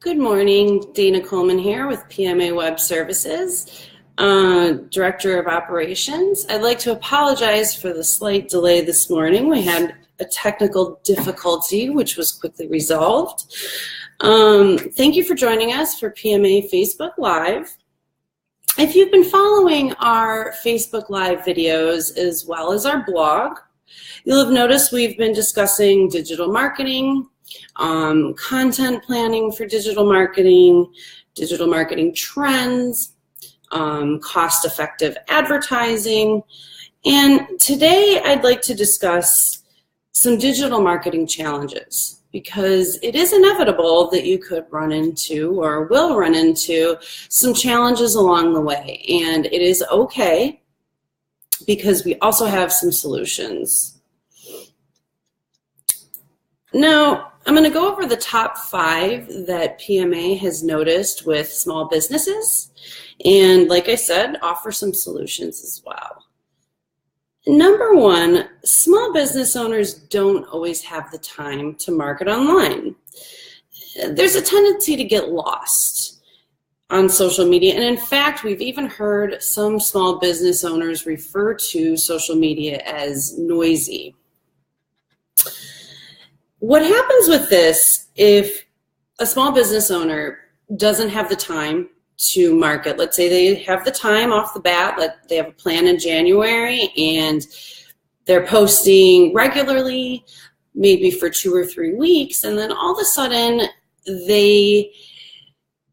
Good morning, Dana Coleman here with PMA Web Services, Director of Operations. I'd like to apologize for the slight delay this morning. We had a technical difficulty which was quickly resolved. Thank you for joining us for PMA Facebook Live. If you've been following our Facebook Live videos as well as our blog, you'll have noticed we've been discussing digital marketing, content planning for digital marketing trends, cost-effective advertising, and today I'd like to discuss some digital marketing challenges because it is inevitable that you could run into or will run into some challenges along the way, and it is okay because we also have some solutions. Now, I'm going to go over the top 5 that PMA has noticed with small businesses, and like I said, offer some solutions as well. Number 1, small business owners don't always have the time to market online. There's a tendency to get lost on social media, and in fact, we've even heard some small business owners refer to social media as noisy. What happens with this if a small business owner doesn't have the time to market? Let's say they have the time off the bat, they have a plan in January and they're posting regularly, maybe for 2 or 3 weeks, and then all of a sudden they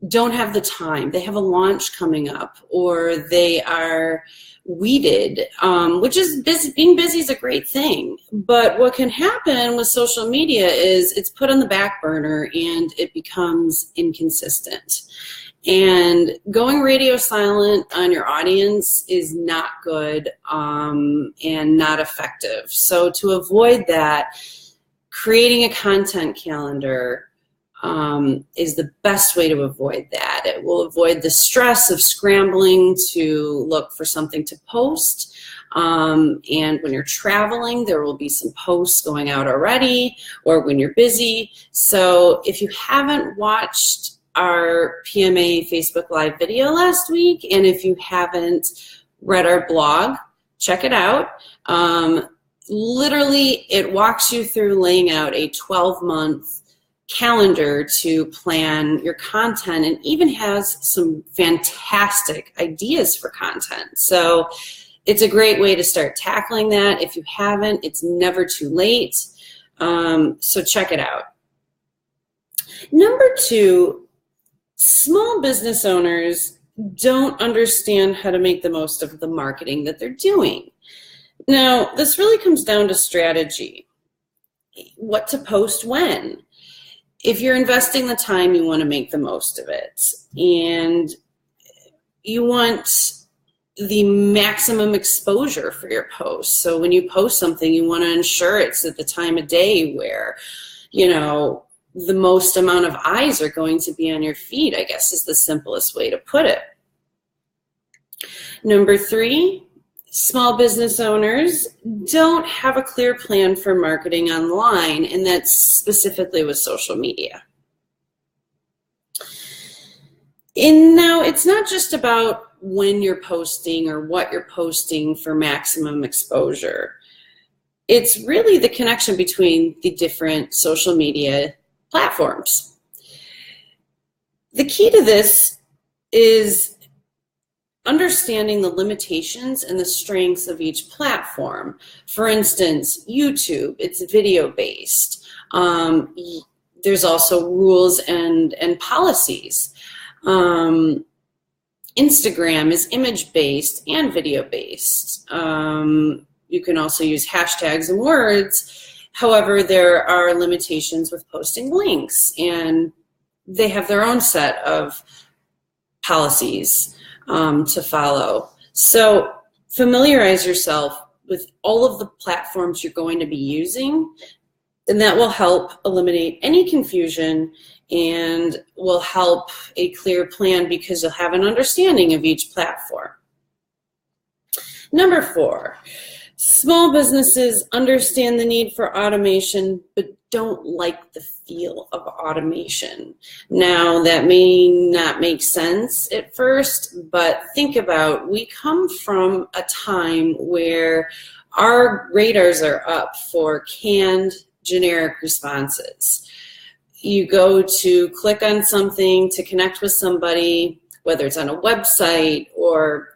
don't have the time. They have a launch coming up, or they are weeded, which is busy. Being busy is a great thing, but what can happen with social media is it's put on the back burner and it becomes inconsistent. And going radio silent on your audience is not good and not effective. So to avoid that, creating a content calendar is the best way to avoid that. It will avoid the stress of scrambling to look for something to post. And when you're traveling, there will be some posts going out already, or when you're busy. So if you haven't watched our PMA Facebook Live video last week, and if you haven't read our blog, check it out. Literally, it walks you through laying out a 12-month calendar to plan your content, and even has some fantastic ideas for content. So it's a great way to start tackling that. If you haven't, it's never too late. So check it out. Number 2, small business owners don't understand how to make the most of the marketing that they're doing. Now, this really comes down to strategy. What to post when. If you're investing the time, you want to make the most of it. And you want the maximum exposure for your posts. So when you post something, you want to ensure it's at the time of day where, the most amount of eyes are going to be on your feed, I guess is the simplest way to put it. Number 3, small business owners don't have a clear plan for marketing online, and that's specifically with social media. And now it's not just about when you're posting or what you're posting for maximum exposure. It's really the connection between the different social media platforms. The key to this is understanding the limitations and the strengths of each platform. For instance, YouTube, it's video-based. There's also rules and policies. Instagram is image-based and video-based. You can also use hashtags and words. However, there are limitations with posting links, and they have their own set of policies to follow. So familiarize yourself with all of the platforms you're going to be using, and that will help eliminate any confusion and will help a clear plan because you'll have an understanding of each platform. Number 4, small businesses understand the need for automation but don't like the feel of automation. Now, that may not make sense at first, but think about, we come from a time where our radars are up for canned generic responses. You go to click on something to connect with somebody, whether it's on a website or,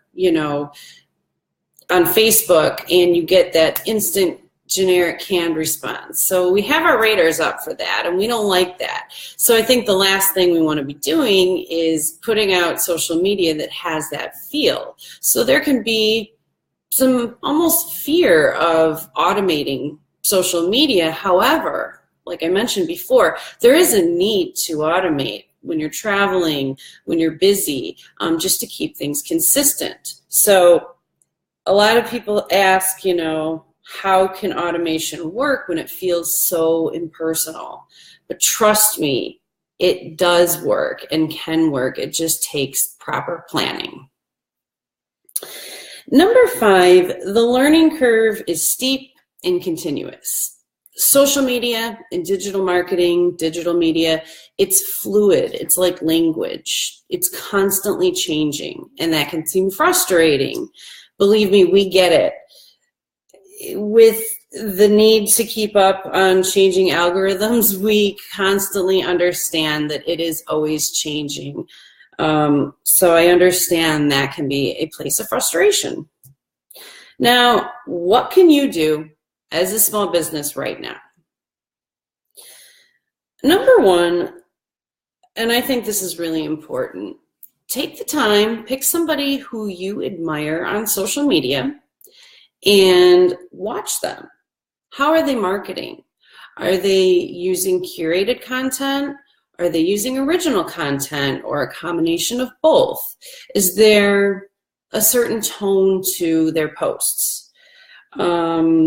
on Facebook, and you get that instant generic canned response. So we have our radars up for that, and we don't like that. So I think the last thing we want to be doing is putting out social media that has that feel. So there can be some almost fear of automating social media. However, like I mentioned before, there is a need to automate when you're traveling, when you're busy, just to keep things consistent. So a lot of people ask, how can automation work when it feels so impersonal? But trust me, it does work and can work. It just takes proper planning. Number 5, the learning curve is steep and continuous. Social media and digital marketing, digital media, it's fluid. It's like language. It's constantly changing, and that can seem frustrating. Believe me, we get it. With the need to keep up on changing algorithms, we constantly understand that it is always changing. So I understand that can be a place of frustration. Now, what can you do as a small business right now? Number 1, and I think this is really important, take the time, pick somebody who you admire on social media and watch them. How are they marketing? Are they using curated content? Are they using original content, or a combination of both? Is there a certain tone to their posts? Or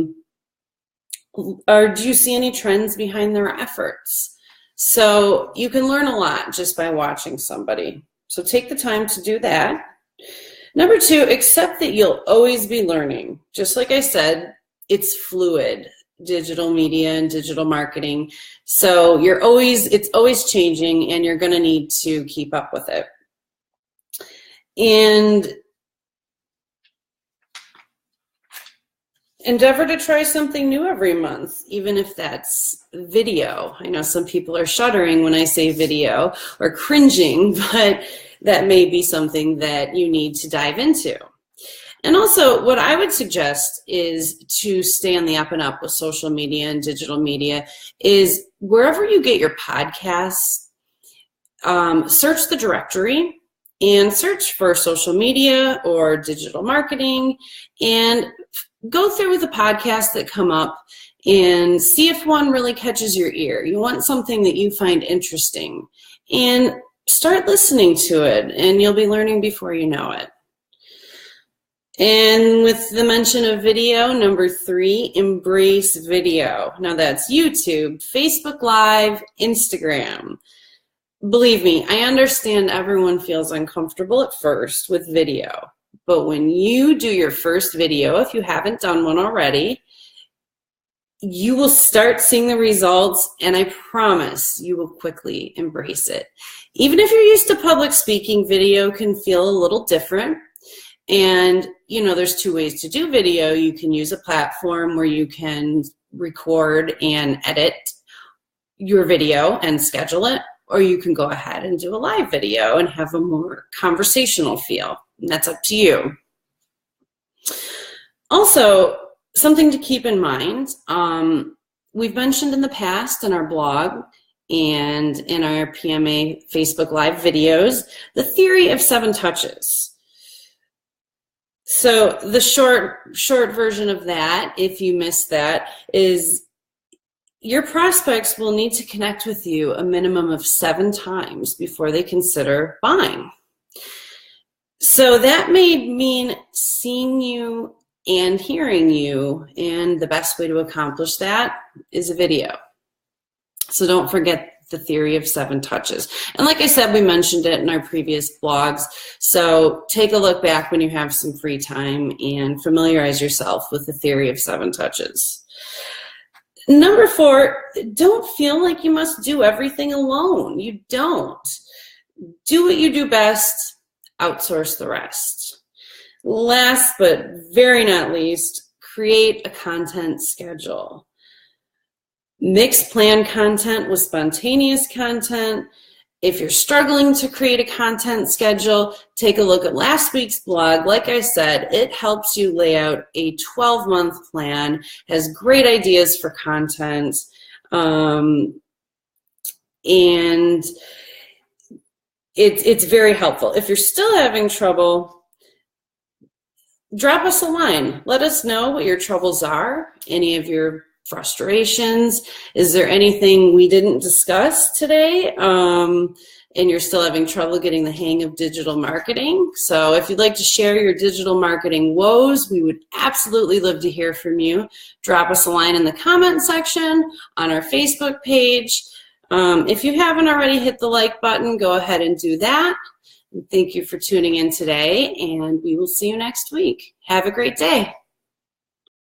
do you see any trends behind their efforts? So you can learn a lot just by watching somebody. So take the time to do that. Number 2, accept that you'll always be learning. Just like I said, it's fluid, digital media and digital marketing. So it's always changing, and you're going to need to keep up with it. And endeavor to try something new every month, even if that's video. I know some people are shuddering when I say video or cringing, but that may be something that you need to dive into. And also, what I would suggest is to stay on the up and up with social media and digital media is wherever you get your podcasts, search the directory and search for social media or digital marketing, and go through the podcasts that come up and see if one really catches your ear. You want something that you find interesting, and start listening to it, and you'll be learning before you know it. And with the mention of video, number 3, embrace video. Now that's YouTube, Facebook Live, Instagram. Believe me, I understand everyone feels uncomfortable at first with video, but when you do your first video, if you haven't done one already, you will start seeing the results, and I promise you will quickly embrace it. Even if you're used to public speaking, video can feel a little different. And, there's 2 ways to do video. You can use a platform where you can record and edit your video and schedule it, or you can go ahead and do a live video and have a more conversational feel. And that's up to you. Also, something to keep in mind, we've mentioned in the past in our blog and in our PMA Facebook Live videos, the theory of 7 touches. So the short version of that, if you missed that, is your prospects will need to connect with you a minimum of 7 times before they consider buying. So that may mean seeing you and hearing you, and the best way to accomplish that is a video. So don't forget the theory of 7 touches. And like I said, we mentioned it in our previous blogs, so take a look back when you have some free time and familiarize yourself with the theory of 7 touches. Number 4, don't feel like you must do everything alone. You don't. Do what you do best, outsource the rest. Last but very not least, create a content schedule. Mix planned content with spontaneous content. If you're struggling to create a content schedule, take a look at last week's blog. Like I said, it helps you lay out a 12-month plan, has great ideas for content, and it's very helpful. If you're still having trouble, drop us a line. Let us know what your troubles are, any of your frustrations. Is there anything we didn't discuss today and you're still having trouble getting the hang of digital marketing? So if you'd like to share your digital marketing woes, we would absolutely love to hear from you. Drop us a line in the comment section on our Facebook page. If you haven't already hit the like button, go ahead and do that. And thank you for tuning in today, and we will see you next week. Have a great day.